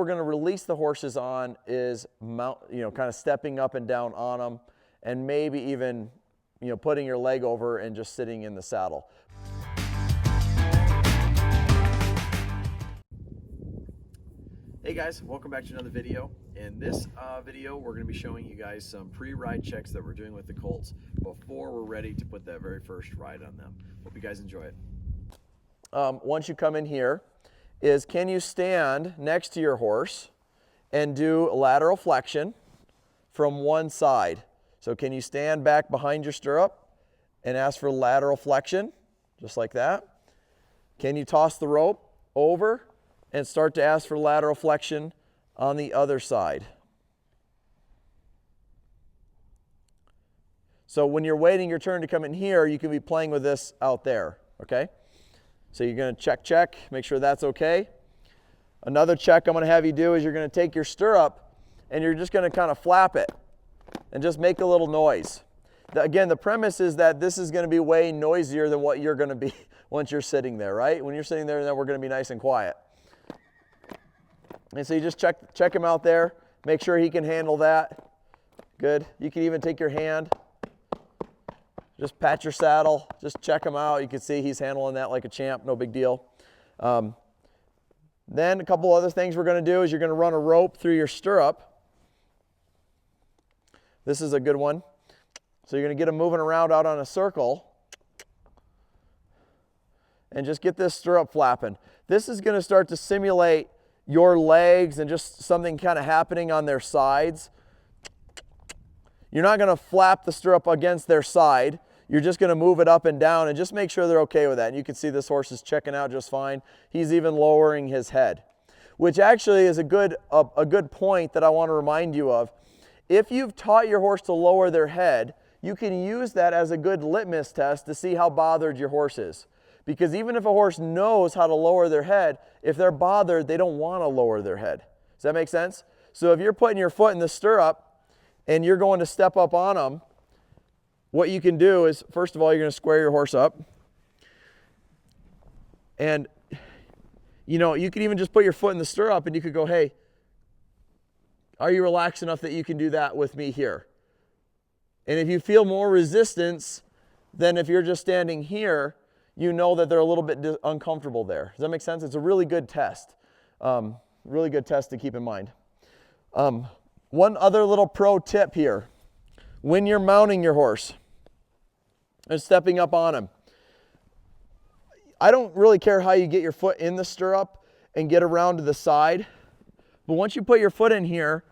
We're going to release the horses on is kind of stepping up and down on them, and maybe even, putting your leg over and just sitting in the saddle. Hey guys, welcome back to another video. In this video, we're going to be showing you guys some pre-ride checks that we're doing with the colts before we're ready to put that very first ride on them. Hope you guys enjoy it. Once you come in here, can you stand next to your horse and do a lateral flexion from one side? So can you stand back behind your stirrup and ask for lateral flexion, just like that? Can you toss the rope over and start to ask for lateral flexion on the other side? So when you're waiting your turn to come in here, you can be playing with this out there, okay? So you're going to check, make sure that's okay. Another check I'm going to have you do is you're going to take your stirrup and you're just going to kind of flap it and just make a little noise. Again, the premise is that this is going to be way noisier than what you're going to be once you're sitting there, right? When you're sitting there, then we're going to be nice and quiet. And so you just check him out there, make sure he can handle that. Good. You can even take your hand, just pat your saddle, just check him out. You can see he's handling that like a champ, no big deal. Then a couple other things we're going to do is you're going to run a rope through your stirrup. This is a good one. So you're going to get him moving around out on a circle and just get this stirrup flapping. This is going to start to simulate your legs and just something kind of happening on their sides. You're not going to flap the stirrup against their side. You're just going to move it up and down and just make sure they're okay with that. And you can see this horse is checking out just fine. He's even lowering his head, which actually is a good point that I want to remind you of. If you've taught your horse to lower their head, you can use that as a good litmus test to see how bothered your horse is. Because even if a horse knows how to lower their head, if they're bothered, they don't want to lower their head. Does that make sense? So if you're putting your foot in the stirrup and you're going to step up on them, what you can do is, first of all, you're going to square your horse up. And, you can even just put your foot in the stirrup and you could go, hey, are you relaxed enough that you can do that with me here? And if you feel more resistance than if you're just standing here, you know that they're a little bit uncomfortable there. Does that make sense? It's a really good test. Really good test to keep in mind. One other little pro tip here. When you're mounting your horse and stepping up on him, I don't really care how you get your foot in the stirrup and get around to the side, but once you put your foot in here,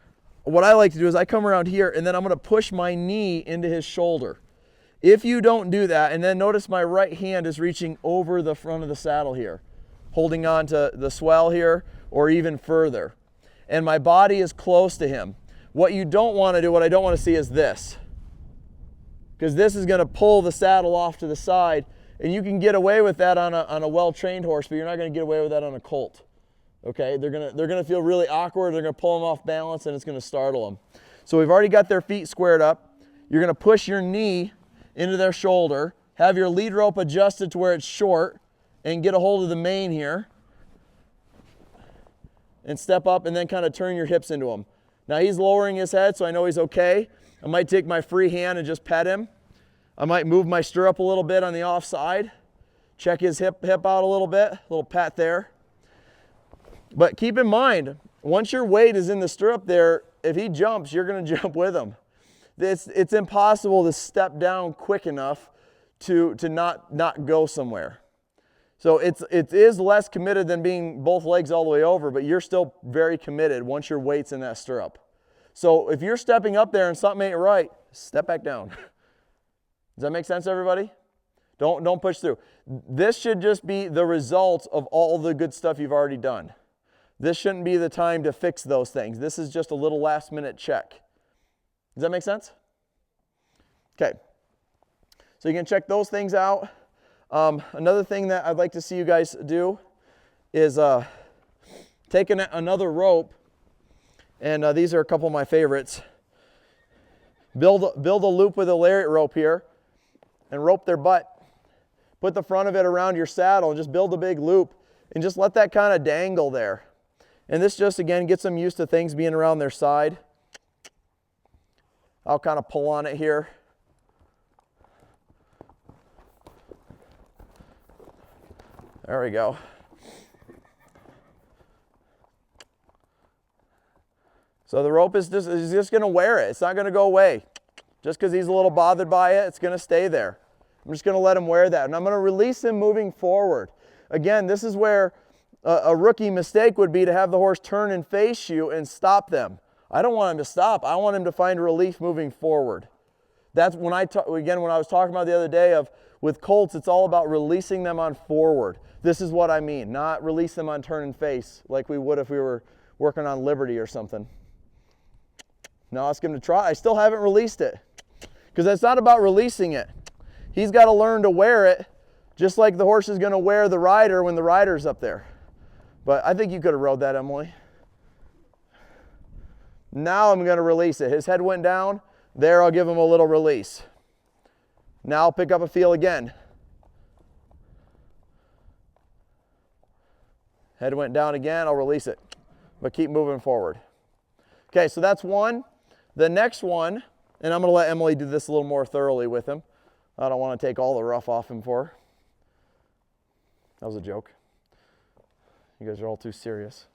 what I like to do is I come around here and then I'm going to push my knee into his shoulder. If you don't do that, and then notice my right hand is reaching over the front of the saddle here, holding on to the swell here or even further, and my body is close to him. What you don't want to do, what I don't want to see is this, because this is going to pull the saddle off to the side, and you can get away with that on a well-trained horse, but you're not going to get away with that on a colt. Okay, they're gonna feel really awkward. They're gonna pull them off balance, and it's gonna startle them. So we've already got their feet squared up. You're gonna push your knee into their shoulder, have your lead rope adjusted to where it's short, and get a hold of the mane here, and step up, and then kind of turn your hips into him. Now he's lowering his head, so I know he's okay. I might take my free hand and just pet him. I might move my stirrup a little bit on the offside, check his hip out a little bit, a little pat there. But keep in mind, once your weight is in the stirrup there, if he jumps, you're going to jump with him. It's impossible to step down quick enough to not go somewhere. So it is less committed than being both legs all the way over, but you're still very committed once your weight's in that stirrup. So if you're stepping up there and something ain't right, step back down. Does that make sense, everybody? Don't push through. This should just be the result of all the good stuff you've already done. This shouldn't be the time to fix those things. This is just a little last-minute check. Does that make sense? Okay. So you can check those things out. Another thing that I'd like to see you guys do is take another rope, and these are a couple of my favorites. Build a loop with a lariat rope here and rope their butt. Put the front of it around your saddle and just build a big loop and just let that kind of dangle there. And this just, again, gets them used to things being around their side. I'll kind of pull on it here. There we go. So the rope is just going to wear it. It's not going to go away. Just because he's a little bothered by it, it's going to stay there. I'm just going to let him wear that. And I'm going to release him moving forward. Again, this is where a rookie mistake would be to have the horse turn and face you and stop them. I don't want him to stop. I want him to find relief moving forward. That's when when I was talking about the other day with colts, it's all about releasing them on forward. This is what I mean, not release them on turn and face like we would if we were working on Liberty or something. Now ask him to try. I still haven't released it because it's not about releasing it. He's got to learn to wear it just like the horse is going to wear the rider when the rider's up there. But I think you could have rode that, Emily. Now I'm going to release it. His head went down. There, I'll give him a little release. Now I'll pick up a feel again. Head went down again. I'll release it. But keep moving forward. Okay, so that's one. The next one, and I'm going to let Emily do this a little more thoroughly with him. I don't want to take all the rough off him for her. That was a joke. You guys are all too serious.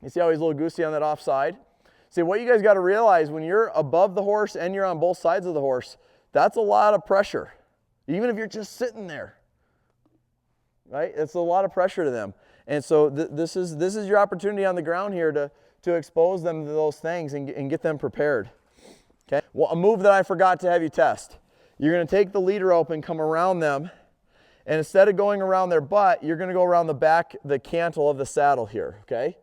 You see how he's a little goosey on that offside? See, what you guys got to realize, when you're above the horse and you're on both sides of the horse, that's a lot of pressure. Even if you're just sitting there, right? It's a lot of pressure to them. And so this is your opportunity on the ground here to expose them to those things and get them prepared. Okay? Well, a move that I forgot to have you test. You're going to take the leader rope and come around them. And instead of going around their butt, you're going to go around the back, the cantle of the saddle here, okay?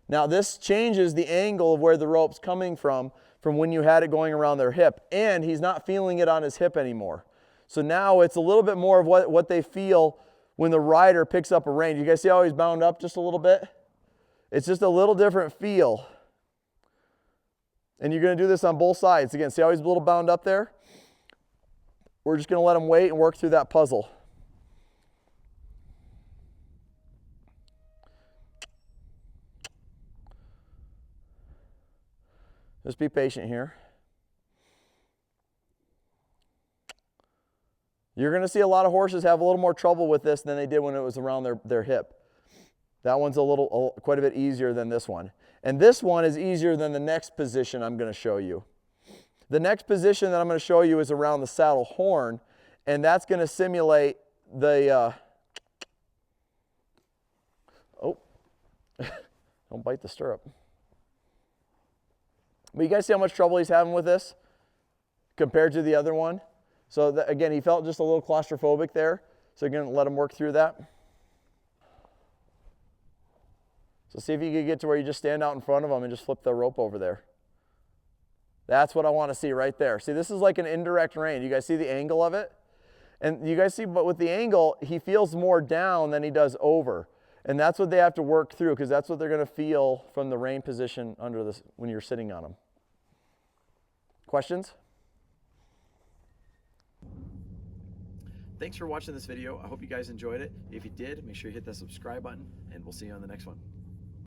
Now this changes the angle of where the rope's coming from when you had it going around their hip. And he's not feeling it on his hip anymore. So now it's a little bit more of what they feel when the rider picks up a rein. You guys see how he's bound up just a little bit? It's just a little different feel. And you're going to do this on both sides. Again, see how he's a little bound up there? We're just going to let him wait and work through that puzzle. Just be patient here. You're going to see a lot of horses have a little more trouble with this than they did when it was around their hip. That one's quite a bit easier than this one. And this one is easier than the next position I'm going to show you. The next position that I'm going to show you is around the saddle horn, and that's going to simulate the, don't bite the stirrup. But you guys see how much trouble he's having with this compared to the other one? So again, he felt just a little claustrophobic there. So you're going to let him work through that. So see if you can get to where you just stand out in front of him and just flip the rope over there. That's what I want to see right there. See, this is like an indirect rein. You guys see the angle of it? And you guys see, but with the angle, he feels more down than he does over. And that's what they have to work through, because that's what they're going to feel from the rein position under this when you're sitting on them. Questions? Thanks for watching this video. I hope you guys enjoyed it. If you did, make sure you hit that subscribe button, and we'll see you on the next one.